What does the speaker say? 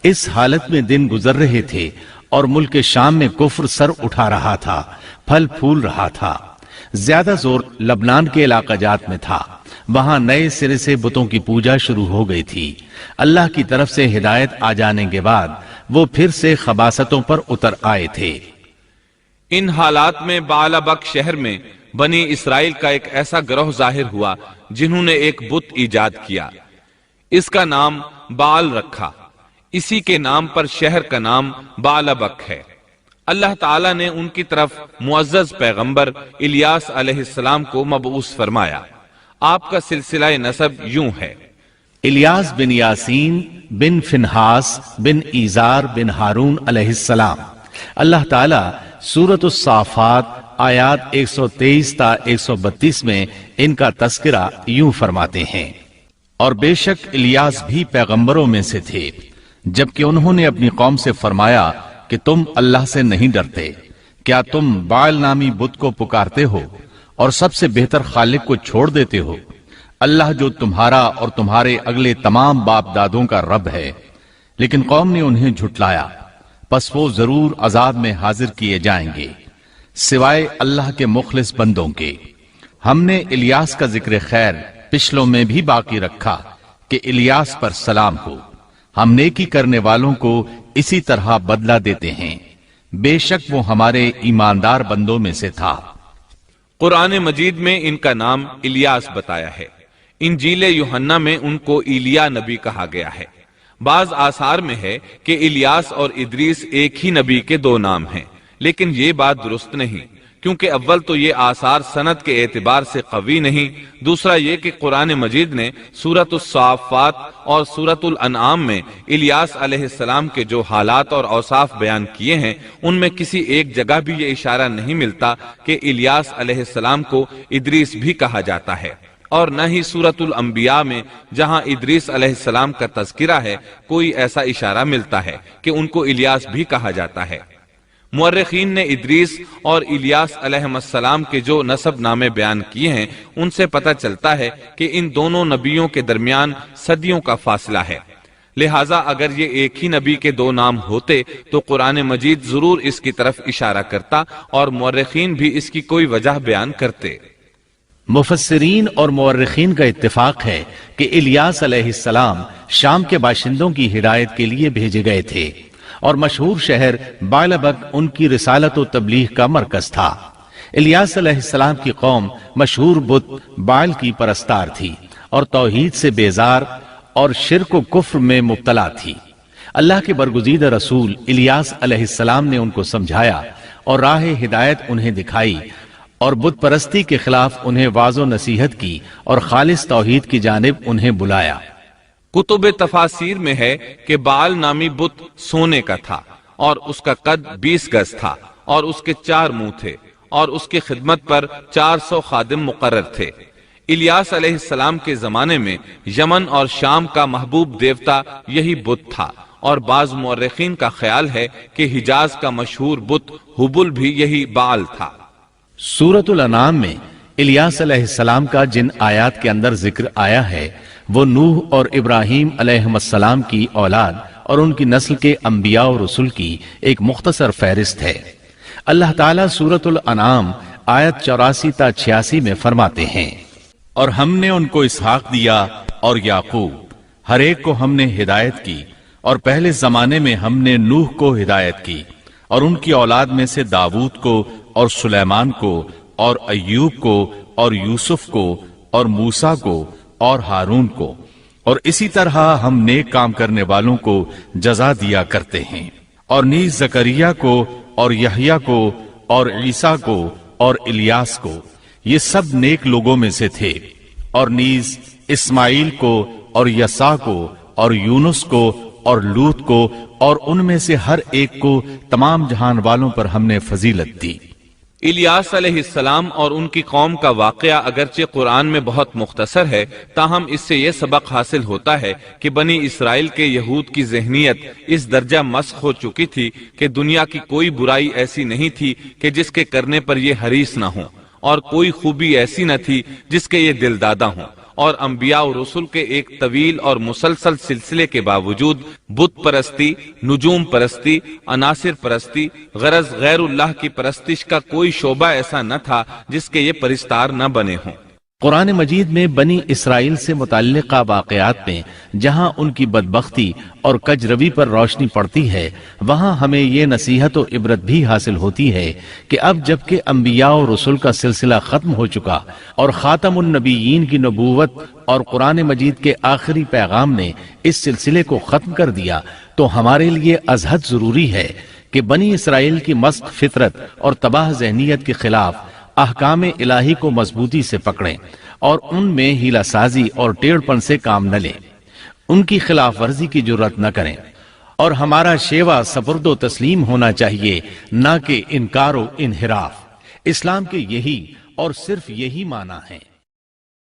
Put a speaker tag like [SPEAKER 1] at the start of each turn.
[SPEAKER 1] اس حالت میں دن گزر رہے تھے اور ملک شام میں کفر سر اٹھا رہا تھا، پھل پھول رہا تھا۔ زیادہ زور لبنان کے علاقہ جات میں تھا، وہاں نئے سرے سے بتوں کی پوجا شروع ہو گئی تھی۔ اللہ کی طرف سے ہدایت آ جانے کے بعد وہ پھر سے خباثتوں پر اتر آئے تھے۔
[SPEAKER 2] ان حالات میں بعلبک شہر میں بنی اسرائیل کا ایک ایسا گروہ ظاہر ہوا جنہوں نے ایک بت ایجاد کیا، اس کا نام بعل رکھا۔ اسی کے نام پر شہر کا نام بعلبک ہے۔ اللہ تعالیٰ نے ان کی طرف معزز پیغمبر الیاس علیہ السلام کو مبعوث فرمایا۔ آپ کا سلسلہ نسب یوں ہے:
[SPEAKER 1] الیاس بن یاسین بن فنحاس بن ایزار بن ہارون علیہ السلام۔ اللہ تعالیٰ سورۃ الصافات آیات 123 تا 132 میں ان کا تذکرہ یوں فرماتے ہیں: اور بے شک الیاس بھی پیغمبروں میں سے تھے، جبکہ انہوں نے اپنی قوم سے فرمایا کہ تم اللہ سے نہیں ڈرتے، کیا تم بعل نامی بت کو پکارتے ہو اور سب سے بہتر خالق کو چھوڑ دیتے ہو، اللہ جو تمہارا اور تمہارے اگلے تمام باپ دادوں کا رب ہے۔ لیکن قوم نے انہیں جھٹلایا، پس وہ ضرور عذاب میں حاضر کیے جائیں گے، سوائے اللہ کے مخلص بندوں کے۔ ہم نے الیاس کا ذکر خیر پچھلوں میں بھی باقی رکھا کہ الیاس پر سلام ہو، ہم نیکی کرنے والوں کو اسی طرح بدلہ دیتے ہیں، بے شک وہ ہمارے ایماندار بندوں میں سے تھا۔
[SPEAKER 2] قرآن مجید میں ان کا نام الیاس بتایا ہے۔ انجیل یوحنا میں ان کو ایلیا نبی کہا گیا ہے۔ بعض آثار میں ہے کہ الیاس اور ادریس ایک ہی نبی کے دو نام ہیں، لیکن یہ بات درست نہیں، کیونکہ اول تو یہ آثار سند کے اعتبار سے قوی نہیں، دوسرا یہ کہ قرآن مجید نے سورۃ الصافات اور سورۃ الانعام میں الیاس علیہ السلام کے جو حالات اور اوصاف بیان کیے ہیں، ان میں کسی ایک جگہ بھی یہ اشارہ نہیں ملتا کہ الیاس علیہ السلام کو ادریس بھی کہا جاتا ہے، اور نہ ہی سورۃ الانبیاء میں جہاں ادریس علیہ السلام کا تذکرہ ہے کوئی ایسا اشارہ ملتا ہے کہ ان کو الیاس بھی کہا جاتا ہے۔ مورخین نے ادریس اور الیاس علیہ السلام کے جو نسب نامے بیان کیے ہیں ان سے پتہ چلتا ہے کہ ان دونوں نبیوں کے درمیان صدیوں کا فاصلہ ہے، لہٰذا اگر یہ ایک ہی نبی کے دو نام ہوتے تو قرآن مجید ضرور اس کی طرف اشارہ کرتا اور مورخین بھی اس کی کوئی وجہ بیان کرتے۔
[SPEAKER 1] مفسرین اور مورخین کا اتفاق ہے کہ الیاس علیہ السلام شام کے باشندوں کی ہدایت کے لیے بھیجے گئے تھے، اور مشہور شہر بعلبک ان کی رسالت و تبلیغ کا مرکز تھا۔ الیاس علیہ السلام کی قوم مشہور بت بعل کی پرستار تھی اور توحید سے بیزار اور شرک و کفر میں مبتلا تھی۔ اللہ کے برگزیدہ رسول الیاس علیہ السلام نے ان کو سمجھایا اور راہ ہدایت انہیں دکھائی، اور بت پرستی کے خلاف انہیں واعظ و نصیحت کی اور خالص توحید کی جانب انہیں بلایا۔
[SPEAKER 2] کتب تفاسیر میں ہے کہ بعل نامی بت سونے کا تھا اور اس کا قد 20 گز تھا اور اس کے 4 منہ تھے اور اس کی خدمت پر 400 خادم مقرر تھے۔ الیاس علیہ السلام کے زمانے میں یمن اور شام کا محبوب دیوتا یہی بت تھا، اور بعض مورخین کا خیال ہے کہ حجاز کا مشہور بت ہبل بھی یہی بعل تھا۔
[SPEAKER 1] سورۃ الانعام میں الیاس علیہ السلام کا جن آیات کے اندر ذکر آیا ہے وہ نوح اور ابراہیم علیہ السلام کی اولاد اور ان کی نسل کے انبیاء و رسل کی ایک مختصر فہرست ہے۔ اللہ تعالیٰ سورۃ الانعام آیت 84 تا 86 میں فرماتے ہیں: اور ہم نے ان کو اسحاق دیا اور یعقوب، ہر ایک کو ہم نے ہدایت کی، اور پہلے زمانے میں ہم نے نوح کو ہدایت کی، اور ان کی اولاد میں سے داؤد کو اور سلیمان کو اور ایوب کو اور یوسف کو اور موسیٰ کو اور ہارون کو، اور اسی طرح ہم نیک کام کرنے والوں کو جزا دیا کرتے ہیں، اور نیز زکریا کو اور یحییٰ کو اور عیسیٰ کو اور الیاس کو، یہ سب نیک لوگوں میں سے تھے، اور نیز اسماعیل کو اور یسع کو اور یونس کو اور لوط کو، اور ان میں سے ہر ایک کو تمام جہان والوں پر ہم نے فضیلت دی۔
[SPEAKER 2] الیاس علیہ السلام اور ان کی قوم کا واقعہ اگرچہ قرآن میں بہت مختصر ہے، تاہم اس سے یہ سبق حاصل ہوتا ہے کہ بنی اسرائیل کے یہود کی ذہنیت اس درجہ مسخ ہو چکی تھی کہ دنیا کی کوئی برائی ایسی نہیں تھی کہ جس کے کرنے پر یہ حریص نہ ہوں، اور کوئی خوبی ایسی نہ تھی جس کے یہ دل دادہ ہوں، اور انبیاء و رسول کے ایک طویل اور مسلسل سلسلے کے باوجود بت پرستی، نجوم پرستی، عناصر پرستی، غرض غیر اللہ کی پرستش کا کوئی شعبہ ایسا نہ تھا جس کے یہ پرستار نہ بنے ہوں۔
[SPEAKER 1] قرآن مجید میں بنی اسرائیل سے متعلقہ واقعات میں جہاں ان کی بدبختی اور کج روی پر روشنی پڑتی ہے، وہاں ہمیں یہ نصیحت و عبرت بھی حاصل ہوتی ہے کہ اب جبکہ انبیاء و رسول کا سلسلہ ختم ہو چکا اور خاتم النبیین کی نبوت اور قرآن مجید کے آخری پیغام نے اس سلسلے کو ختم کر دیا، تو ہمارے لیے ازحد ضروری ہے کہ بنی اسرائیل کی مسخ فطرت اور تباہ ذہنیت کے خلاف احکام الہی کو مضبوطی سے پکڑیں اور ان میں ہیلا سازی اور ٹیڑھ پن سے کام نہ لیں، ان کی خلاف ورزی کی جرات نہ کریں، اور ہمارا شیوا سپرد و تسلیم ہونا چاہیے، نہ کہ انکار و انحراف۔ اسلام کے یہی اور صرف یہی معنی ہیں۔